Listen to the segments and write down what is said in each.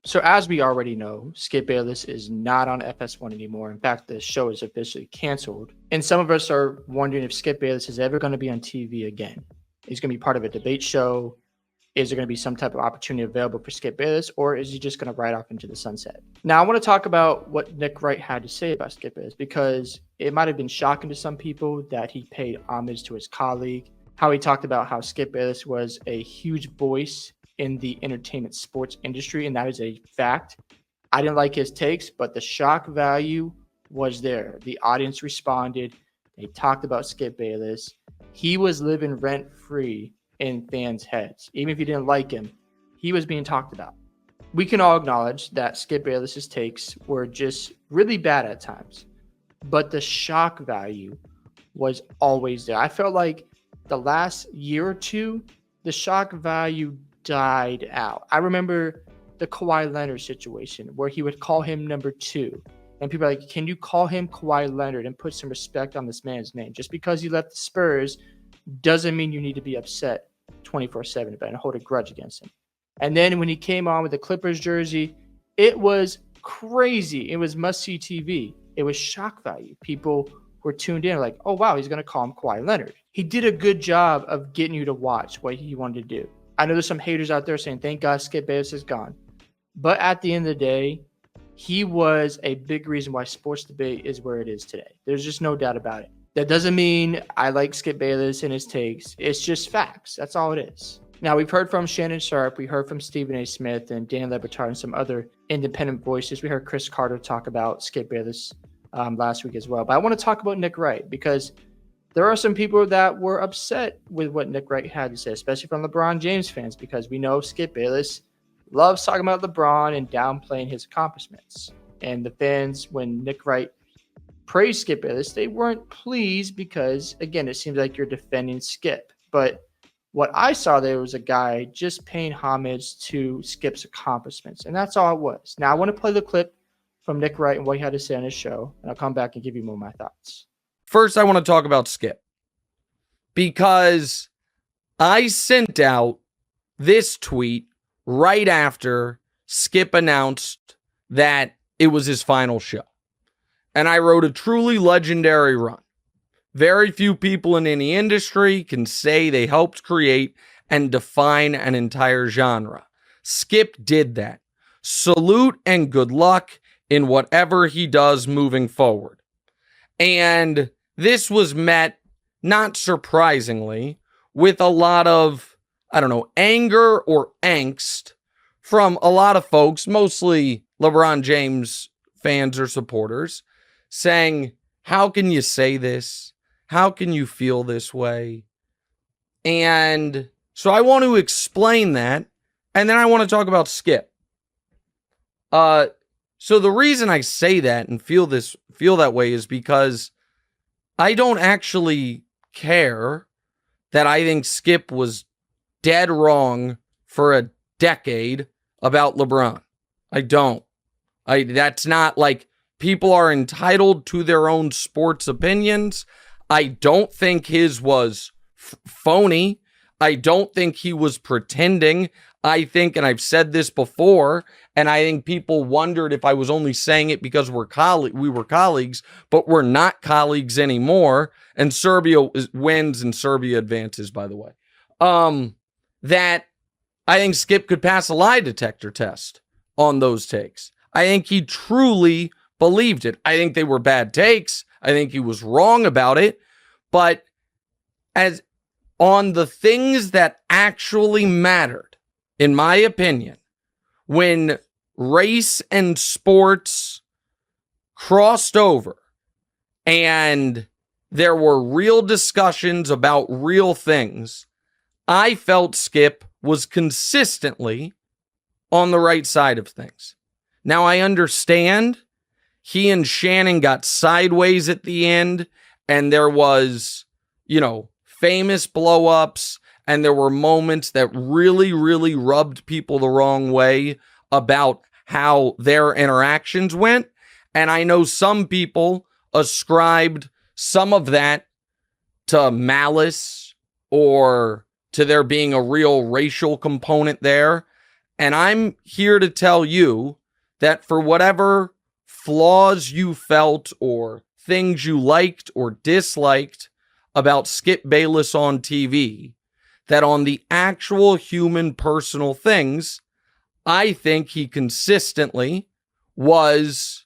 So as we already know, Skip Bayless is not on FS1 anymore. In fact, the show is officially canceled. And some of us are wondering if Skip Bayless is ever going to be on TV again. He's going to be part of a debate show. Is there going to be some type of opportunity available for Skip Bayless, or is he just going to ride off into the sunset? Now, I want to talk about what Nick Wright had to say about Skip Bayless, because it might have been shocking to some people that he paid homage to his colleague, how he talked about how Skip Bayless was a huge voice in the entertainment sports industry, and that is a fact. I didn't like his takes, but the shock value was there. The audience responded. They talked about Skip Bayless. He was living rent-free in fans' heads. Even if you didn't like him, he was being talked about. We can all acknowledge that Skip Bayless's takes were just really bad at times, but the shock value was always there. I felt like the last year or two, the shock value died out. I remember the Kawhi Leonard situation where he would call him number 2. And people are like, can you call him Kawhi Leonard and put some respect on this man's name? Just because he left the Spurs doesn't mean you need to be upset 24/7 about it and hold a grudge against him. And then when he came on with the Clippers jersey, it was crazy. It was must-see TV. It was shock value. People were tuned in like, oh, wow, he's going to call him Kawhi Leonard. He did a good job of getting you to watch what he wanted to do. I know there's some haters out there saying, thank God Skip Bayless is gone. But at the end of the day, he was a big reason why sports debate is where it is today. There's just no doubt about it. That doesn't mean I like Skip Bayless and his takes. It's just facts. That's all it is. Now, we've heard from Shannon Sharp. We heard from Stephen A. Smith and Dan Le Batard and some other independent voices. We heard Chris Carter talk about Skip Bayless last week as well. But I want to talk about Nick Wright, because there are some people that were upset with what Nick Wright had to say, especially from LeBron James fans, because we know Skip Bayless loves talking about LeBron and downplaying his accomplishments. And the fans, when Nick Wright praised Skip Bayless, they weren't pleased because, again, it seems like you're defending Skip. But what I saw there was a guy just paying homage to Skip's accomplishments, and that's all it was. Now, I want to play the clip from Nick Wright and what he had to say on his show, and I'll come back and give you more of my thoughts. First, I want to talk about Skip, because I sent out this tweet right after Skip announced that it was his final show. And I wrote a truly legendary run. Very few people in any industry can say they helped create and define an entire genre. Skip did that. Salute and good luck in whatever he does moving forward. And this was met, not surprisingly, with a lot of, anger or angst from a lot of folks, mostly LeBron James fans or supporters, saying, how can you say this? How can you feel this way? And so I want to explain that, and then I want to talk about Skip. So the reason I say that and feel that way is because I don't actually care that I think Skip was dead wrong for a decade about LeBron. I don't. That's not like, people are entitled to their own sports opinions. I don't think his was phony. I don't think he was pretending. I think, and I've said this before, and I think people wondered if I was only saying it because we were colleagues, but we're not colleagues anymore. And Serbia wins and Serbia advances, by the way. That I think Skip could pass a lie detector test on those takes. I think he truly believed it. I think they were bad takes. I think he was wrong about it. But as on the things that actually mattered, in my opinion, when race and sports crossed over and there were real discussions about real things, I felt Skip was consistently on the right side of things. Now, I understand he and Shannon got sideways at the end, and there was, famous blow-ups, and there were moments that really, really rubbed people the wrong way about how their interactions went. And I know some people ascribed some of that to malice or to there being a real racial component there. And I'm here to tell you that for whatever flaws you felt or things you liked or disliked about Skip Bayless on TV, that on the actual human personal things, I think he consistently was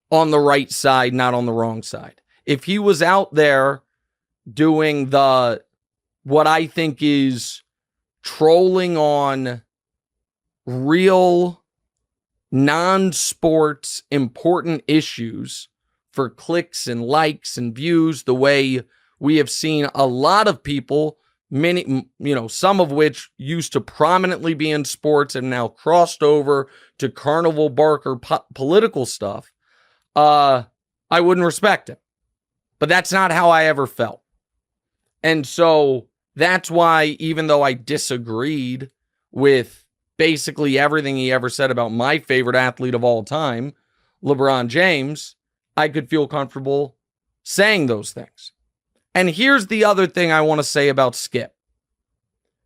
on the right side, not on the wrong side. If he was out there doing what I think is trolling on real non-sports important issues for clicks and likes and views, the way we have seen a lot of people, many, some of which used to prominently be in sports and now crossed over to carnival barker political stuff, I wouldn't respect him. But that's not how I ever felt. And so that's why, even though I disagreed with basically everything he ever said about my favorite athlete of all time, LeBron James, I could feel comfortable saying those things. And here's the other thing I want to say about Skip,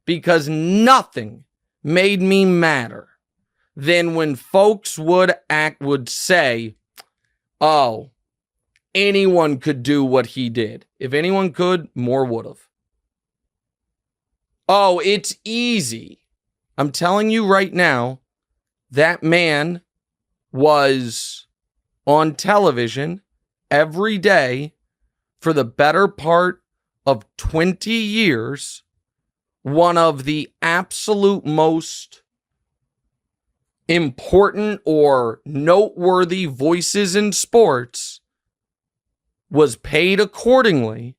because nothing made me madder than when folks would say, oh, anyone could do what he did. If anyone could, more would have. Oh, it's easy. I'm telling you right now, that man was on television every day for the better part of 20 years, one of the absolute most important or noteworthy voices in sports, was paid accordingly.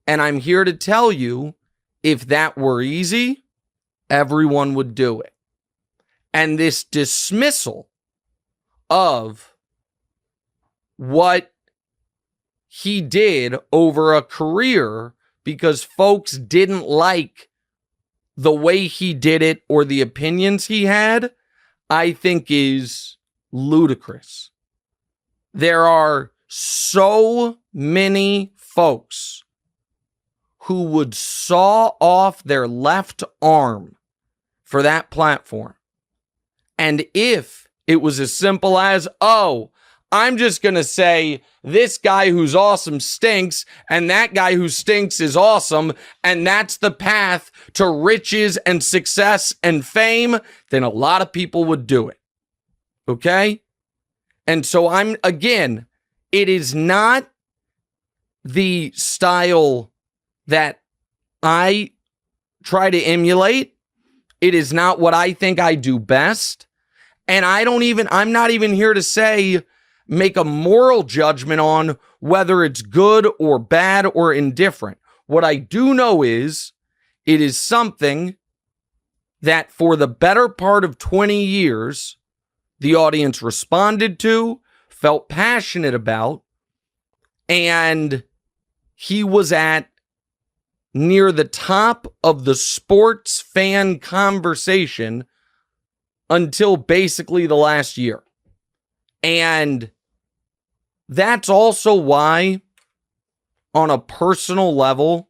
And I'm here to tell you, if that were easy, everyone would do it. And this dismissal of what he did over a career because folks didn't like the way he did it or the opinions he had, I think is ludicrous. There are so many folks who would saw off their left arm for that platform. And if it was as simple as, oh, I'm just going to say this guy who's awesome stinks and that guy who stinks is awesome, and that's the path to riches and success and fame, then a lot of people would do it. Okay? And so it is not the style that I try to emulate. It is not what I think I do best. And I'm not even here to make a moral judgment on whether it's good or bad or indifferent. What I do know is it is something that for the better part of 20 years, the audience responded to, felt passionate about, and he was at near the top of the sports fan conversation until basically the last year. And that's also why, on a personal level,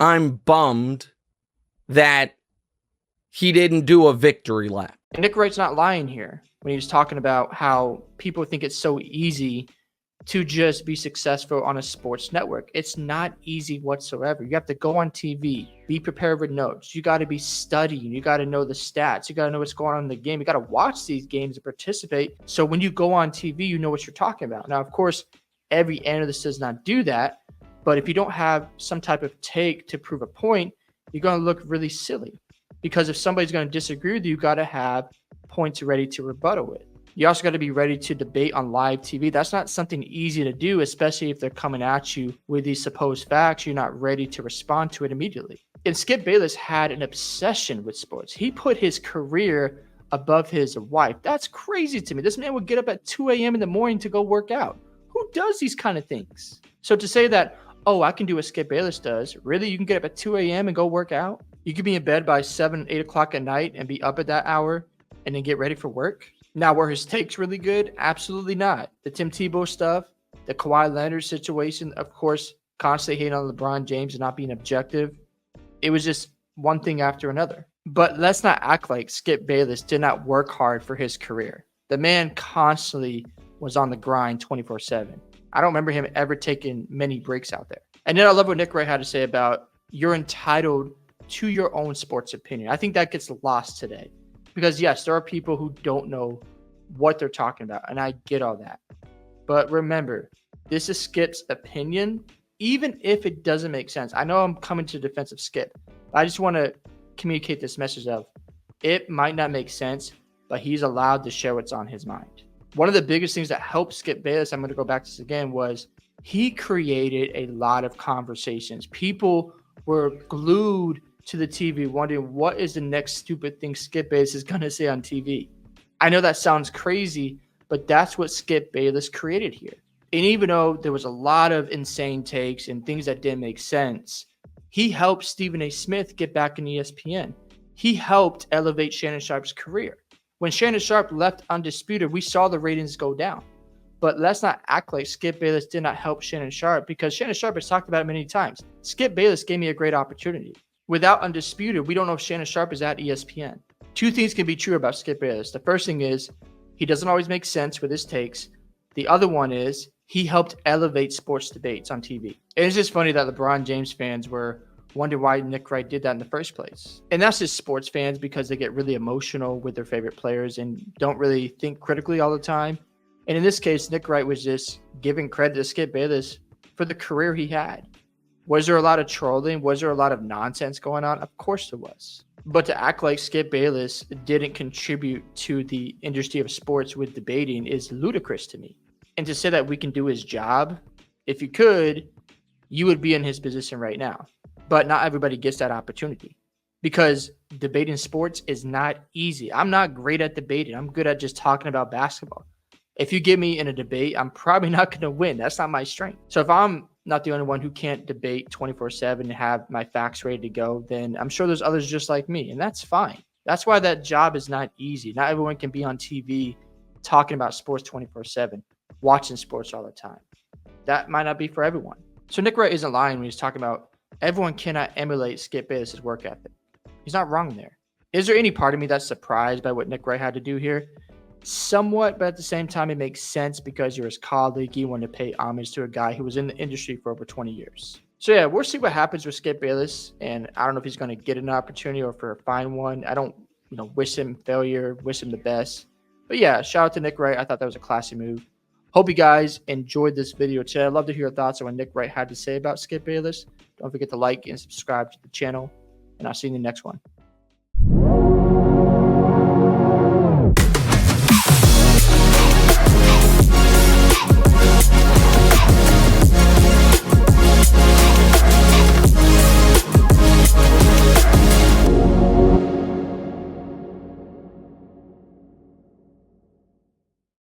I'm bummed that he didn't do a victory lap. Nick Wright's not lying here when he was talking about how people think it's so easy to just be successful on a sports network. It's not easy whatsoever. You have to go on TV, be prepared with notes. You got to be studying. You got to know the stats. You got to know what's going on in the game. You got to watch these games and participate. So when you go on TV, you know what you're talking about. Now, of course, every analyst does not do that. But if you don't have some type of take to prove a point, you're going to look really silly. Because if somebody's going to disagree with you, you got to have points ready to rebuttal it. You also got to be ready to debate on live TV. That's not something easy to do, especially if they're coming at you with these supposed facts. You're not ready to respond to it immediately. And Skip Bayless had an obsession with sports. He put his career above his wife. That's crazy to me. This man would get up at 2 a.m. in the morning to go work out. Who does these kind of things? So to say that, oh, I can do what Skip Bayless does. Really? You can get up at 2 a.m. and go work out? You could be in bed by 7, 8 o'clock at night and be up at that hour and then get ready for work? Now, were his takes really good? Absolutely not. The Tim Tebow stuff, the Kawhi Leonard situation, of course, constantly hating on LeBron James and not being objective. It was just one thing after another. But let's not act like Skip Bayless did not work hard for his career. The man constantly was on the grind 24/7. I don't remember him ever taking many breaks out there. And then I love what Nick Wright had to say about you're entitled to your own sports opinion. I think that gets lost today because, yes, there are people who don't know what they're talking about, and I get all that. But remember, this is Skip's opinion, even if it doesn't make sense. I know I'm coming to the defense of Skip. I just want to communicate this message of it might not make sense, but he's allowed to share what's on his mind. One of the biggest things that helped Skip Bayless, I'm going to go back to this again, was he created a lot of conversations. People were glued to the TV wondering what is the next stupid thing Skip Bayless is going to say on TV. I know that sounds crazy, but that's what Skip Bayless created here. And even though there was a lot of insane takes and things that didn't make sense, he helped Stephen A. Smith get back in ESPN. He helped elevate Shannon Sharp's career. When Shannon Sharp left Undisputed, we saw the ratings go down. But let's not act like Skip Bayless did not help Shannon Sharp, because Shannon Sharp has talked about it many times. Skip Bayless gave me a great opportunity. Without Undisputed, we don't know if Shannon Sharp is at ESPN. Two things can be true about Skip Bayless. The first thing is he doesn't always make sense with his takes. The other one is he helped elevate sports debates on TV. And it's just funny that LeBron James fans were wondering why Nick Wright did that in the first place. And that's just sports fans because they get really emotional with their favorite players and don't really think critically all the time. And in this case, Nick Wright was just giving credit to Skip Bayless for the career he had. Was there a lot of trolling? Was there a lot of nonsense going on? Of course there was. But to act like Skip Bayless didn't contribute to the industry of sports with debating is ludicrous to me. And to say that we can do his job, if you could, you would be in his position right now. But not everybody gets that opportunity because debating sports is not easy. I'm not great at debating. I'm good at just talking about basketball. If you get me in a debate, I'm probably not going to win. That's not my strength. So if I'm not the only one who can't debate 24/7 and have my facts ready to go, then I'm sure there's others just like me, and that's fine. That's why that job is not easy. Not everyone can be on TV talking about sports 24/7, watching sports all the time. That might not be for everyone. So Nick Wright isn't lying when he's talking about everyone cannot emulate Skip Bayless' work ethic. He's not wrong there. Is there any part of me that's surprised by what Nick Wright had to do here? Somewhat, but at the same time, it makes sense because you're his colleague. You want to pay homage to a guy who was in the industry for over 20 years. So yeah, we'll see what happens with Skip Bayless. And I don't know if he's going to get an opportunity or for a fine one. I don't, wish him failure, wish him the best. But yeah, shout out to Nick Wright. I thought that was a classy move. Hope you guys enjoyed this video today. I'd love to hear your thoughts on what Nick Wright had to say about Skip Bayless. Don't forget to like and subscribe to the channel. And I'll see you in the next one.